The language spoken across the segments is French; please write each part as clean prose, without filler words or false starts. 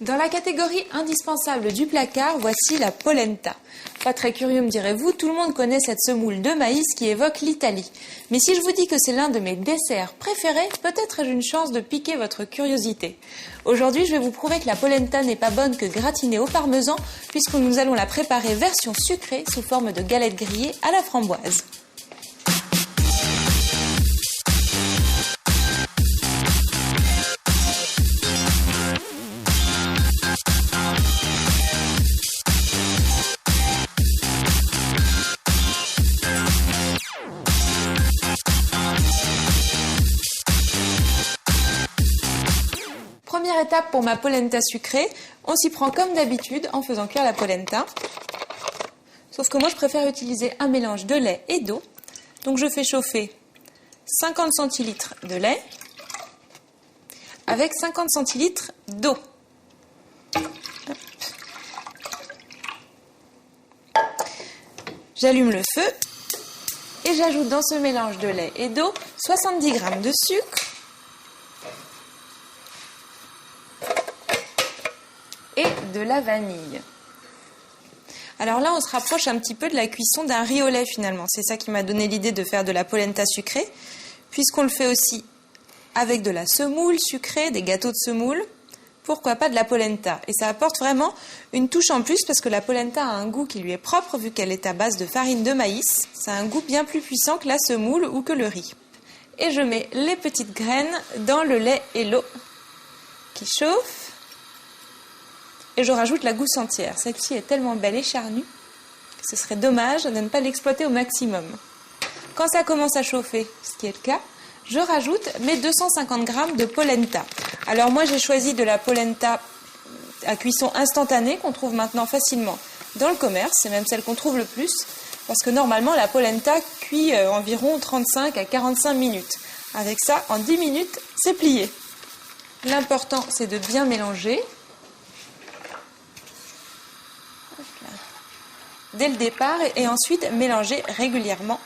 Dans la catégorie indispensable du placard, voici la polenta. Pas très curieux me direz-vous, tout le monde connaît cette semoule de maïs qui évoque l'Italie. Mais si je vous dis que c'est l'un de mes desserts préférés, peut-être ai-je une chance de piquer votre curiosité. Aujourd'hui, je vais vous prouver que la polenta n'est pas bonne que gratinée au parmesan, puisque nous allons la préparer version sucrée sous forme de galettes grillées à la framboise. Première étape pour ma polenta sucrée, on s'y prend comme d'habitude en faisant cuire la polenta. Sauf que moi je préfère utiliser un mélange de lait et d'eau. Donc je fais chauffer 50 centilitres de lait avec 50 centilitres d'eau. J'allume le feu et j'ajoute dans ce mélange de lait et d'eau 70 g de sucre et de la vanille. Alors là, on se rapproche un petit peu de la cuisson d'un riz au lait finalement. C'est ça qui m'a donné l'idée de faire de la polenta sucrée, puisqu'on le fait aussi avec de la semoule sucrée, des gâteaux de semoule. Pourquoi pas de la polenta? Et ça apporte vraiment une touche en plus parce que la polenta a un goût qui lui est propre vu qu'elle est à base de farine de maïs. Ça a un goût bien plus puissant que la semoule ou que le riz. Et je mets les petites graines dans le lait et l'eau qui chauffent. Et je rajoute la gousse entière. Celle-ci est tellement belle et charnue que ce serait dommage de ne pas l'exploiter au maximum. Quand ça commence à chauffer, ce qui est le cas, je rajoute mes 250 g de polenta. Alors moi j'ai choisi de la polenta à cuisson instantanée qu'on trouve maintenant facilement dans le commerce. C'est même celle qu'on trouve le plus parce que normalement la polenta cuit environ 35 à 45 minutes. Avec ça, en 10 minutes, c'est plié. L'important c'est de bien mélanger. Dès le départ et ensuite mélanger régulièrement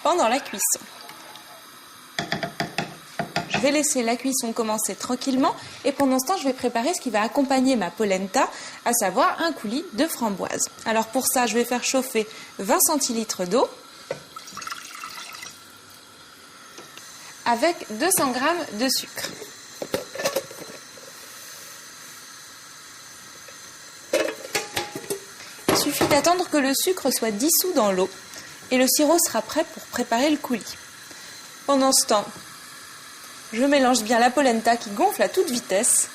pendant la cuisson. Je vais laisser la cuisson commencer tranquillement et pendant ce temps je vais préparer ce qui va accompagner ma polenta, à savoir un coulis de framboise. Alors pour ça je vais faire chauffer 20 centilitres d'eau avec 200 g de sucre. Il suffit d'attendre que le sucre soit dissous dans l'eau et le sirop sera prêt pour préparer le coulis. Pendant ce temps, je mélange bien la polenta qui gonfle à toute vitesse.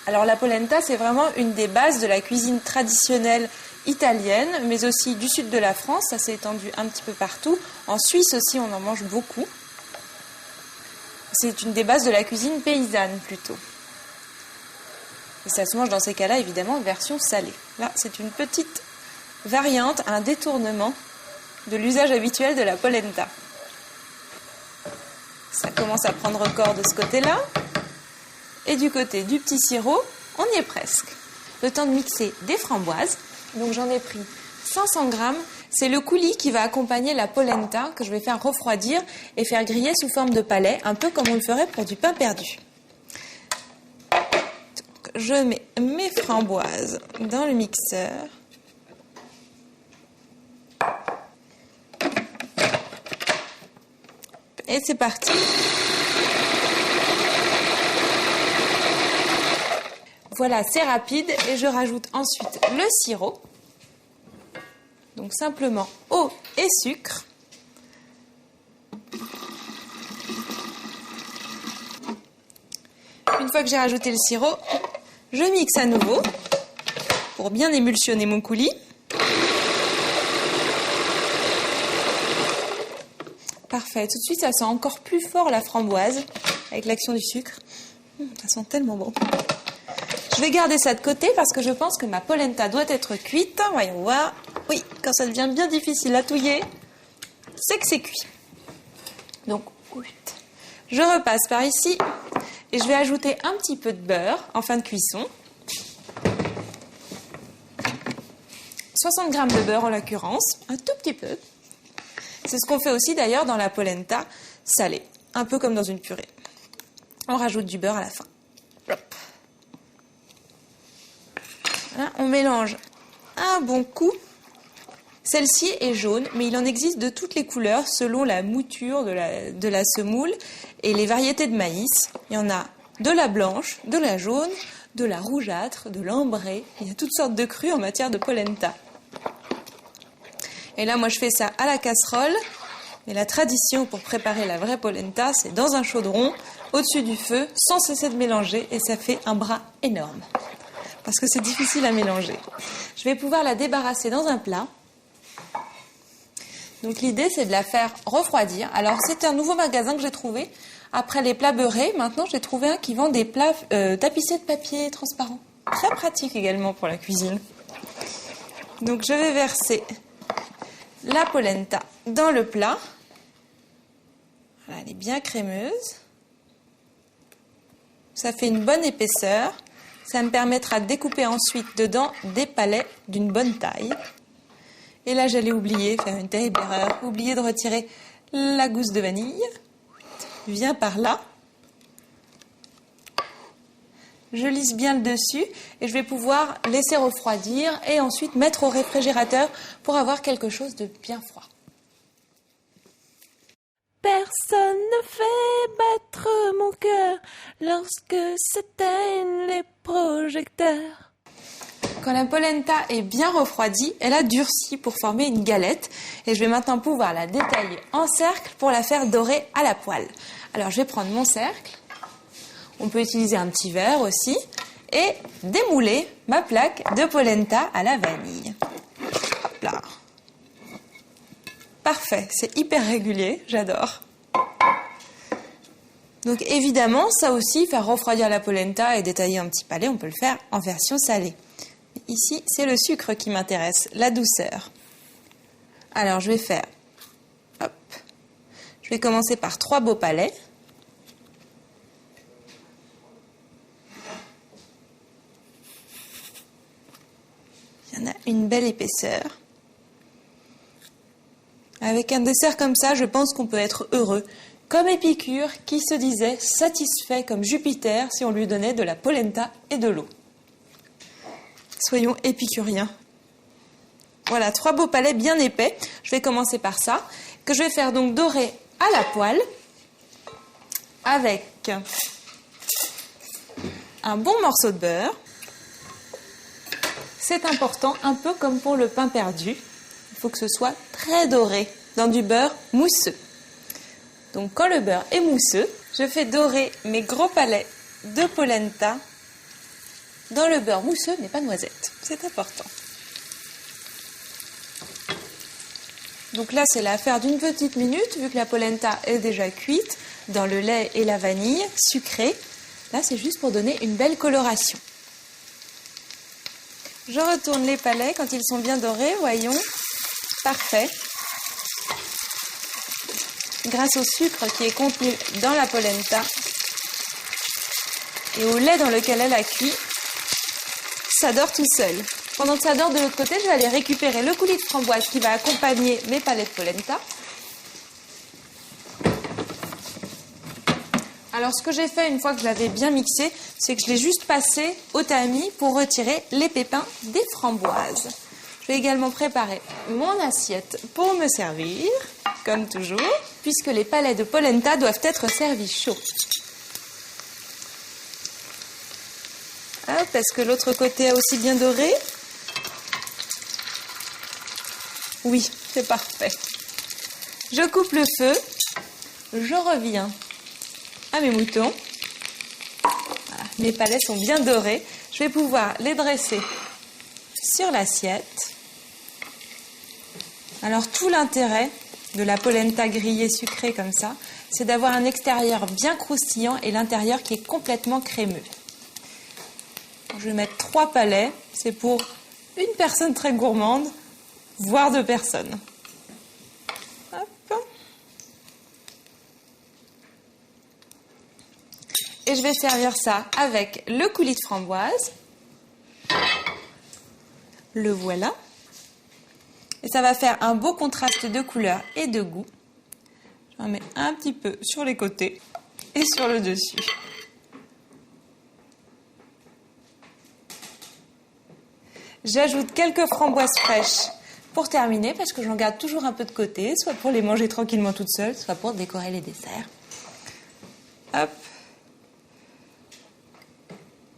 Alors la polenta, c'est vraiment une des bases de la cuisine traditionnelle italienne, mais aussi du sud de la France. Ça s'est étendu un petit peu partout. En Suisse aussi, on en mange beaucoup. C'est une des bases de la cuisine paysanne plutôt. Et ça se mange dans ces cas-là, évidemment, version salée. Là, c'est une petite variante, un détournement de l'usage habituel de la polenta. Ça commence à prendre corps de ce côté-là. Et du côté du petit sirop, on y est presque. Le temps de mixer des framboises. Donc j'en ai pris 500 g. C'est le coulis qui va accompagner la polenta que je vais faire refroidir et faire griller sous forme de palais, un peu comme on le ferait pour du pain perdu. Je mets mes framboises dans le mixeur. Et c'est parti. Voilà, c'est rapide et je rajoute ensuite le sirop. Donc simplement eau et sucre. Une fois que j'ai rajouté le sirop, je mixe à nouveau pour bien émulsionner mon coulis. Parfait. Tout de suite, ça sent encore plus fort la framboise avec l'action du sucre. Ça sent tellement bon. Je vais garder ça de côté parce que je pense que ma polenta doit être cuite. Voyons voir. Oui, quand ça devient bien difficile à touiller, c'est que c'est cuit. Donc, je repasse par ici et je vais ajouter un petit peu de beurre en fin de cuisson. 60 g de beurre en l'occurrence, un tout petit peu. C'est ce qu'on fait aussi d'ailleurs dans la polenta salée, un peu comme dans une purée. On rajoute du beurre à la fin. Hop. Voilà, on mélange un bon coup. Celle-ci est jaune, mais il en existe de toutes les couleurs selon la mouture de la semoule et les variétés de maïs. Il y en a de la blanche, de la jaune, de la rougeâtre, de l'ambrée. Il y a toutes sortes de crus en matière de polenta. Et là, moi, je fais ça à la casserole. Et la tradition pour préparer la vraie polenta, c'est dans un chaudron, au-dessus du feu, sans cesser de mélanger. Et ça fait un bras énorme. Parce que c'est difficile à mélanger. Je vais pouvoir la débarrasser dans un plat. Donc l'idée, c'est de la faire refroidir. Alors, c'est un nouveau magasin que j'ai trouvé. Après les plats beurrés, maintenant, j'ai trouvé un qui vend des plats tapissés de papier transparent. Très pratique également pour la cuisine. Donc, je vais verser la polenta dans le plat. Voilà, elle est bien crémeuse. Ça fait une bonne épaisseur. Ça me permettra de découper ensuite dedans des palets d'une bonne taille. Et là, j'allais oublier, faire une terrible erreur, oublier de retirer la gousse de vanille. Viens par là. Je lisse bien le dessus et je vais pouvoir laisser refroidir et ensuite mettre au réfrigérateur pour avoir quelque chose de bien froid. Personne ne fait battre mon cœur lorsque s'éteignent les projecteurs. Quand la polenta est bien refroidie, elle a durci pour former une galette. Et je vais maintenant pouvoir la détailler en cercle pour la faire dorer à la poêle. Alors je vais prendre mon cercle. On peut utiliser un petit verre aussi. Et démouler ma plaque de polenta à la vanille. Hop là. Parfait, c'est hyper régulier, j'adore. Donc évidemment, ça aussi, faire refroidir la polenta et détailler un petit palais, on peut le faire en version salée. Ici, c'est le sucre qui m'intéresse, la douceur. Alors, je vais faire... Hop. Je vais commencer par 3 beaux palets. Il y en a une belle épaisseur. Avec un dessert comme ça, je pense qu'on peut être heureux. Comme Épicure, qui se disait satisfait comme Jupiter si on lui donnait de la polenta et de l'eau. Soyons épicuriens. Voilà, 3 beaux palets bien épais. Je vais commencer par ça, que je vais faire donc dorer à la poêle avec un bon morceau de beurre. C'est important, un peu comme pour le pain perdu. Il faut que ce soit très doré, dans du beurre mousseux. Donc quand le beurre est mousseux, je fais dorer mes gros palets de polenta dans le beurre mousseux, mais pas noisette. C'est important. Donc là, c'est l'affaire d'une petite minute, vu que la polenta est déjà cuite dans le lait et la vanille sucrée. Là, c'est juste pour donner une belle coloration. Je retourne les palets quand ils sont bien dorés, voyons. Parfait. Grâce au sucre qui est contenu dans la polenta et au lait dans lequel elle a cuit, ça dort tout seul. Pendant que ça dort de l'autre côté, je vais aller récupérer le coulis de framboise qui va accompagner mes palets de polenta. Alors ce que j'ai fait une fois que je l'avais bien mixé, c'est que je l'ai juste passé au tamis pour retirer les pépins des framboises. Je vais également préparer mon assiette pour me servir, comme toujours, puisque les palets de polenta doivent être servis chauds. Hop, est-ce que l'autre côté a aussi bien doré? Oui, c'est parfait. Je coupe le feu, je reviens à mes moutons. Voilà, mes palets sont bien dorés. Je vais pouvoir les dresser sur l'assiette. Alors tout l'intérêt de la polenta grillée sucrée comme ça, c'est d'avoir un extérieur bien croustillant et l'intérieur qui est complètement crémeux. Je vais mettre 3 palets, c'est pour une personne très gourmande, voire 2 personnes. Hop. Et je vais servir ça avec le coulis de framboise. Le voilà. Et ça va faire un beau contraste de couleur et de goût. J'en mets un petit peu sur les côtés et sur le dessus. J'ajoute quelques framboises fraîches pour terminer, parce que j'en garde toujours un peu de côté, soit pour les manger tranquillement toutes seules, soit pour décorer les desserts. Hop.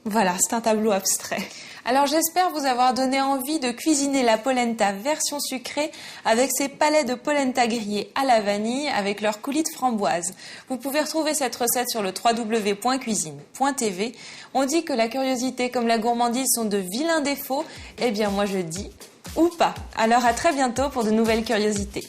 Voilà, c'est un tableau abstrait. Alors j'espère vous avoir donné envie de cuisiner la polenta version sucrée avec ces palets de polenta grillés à la vanille avec leur coulis de framboise. Vous pouvez retrouver cette recette sur le www.cuisine.tv. On dit que la curiosité comme la gourmandise sont de vilains défauts. Eh bien moi je dis ou pas. Alors à très bientôt pour de nouvelles curiosités.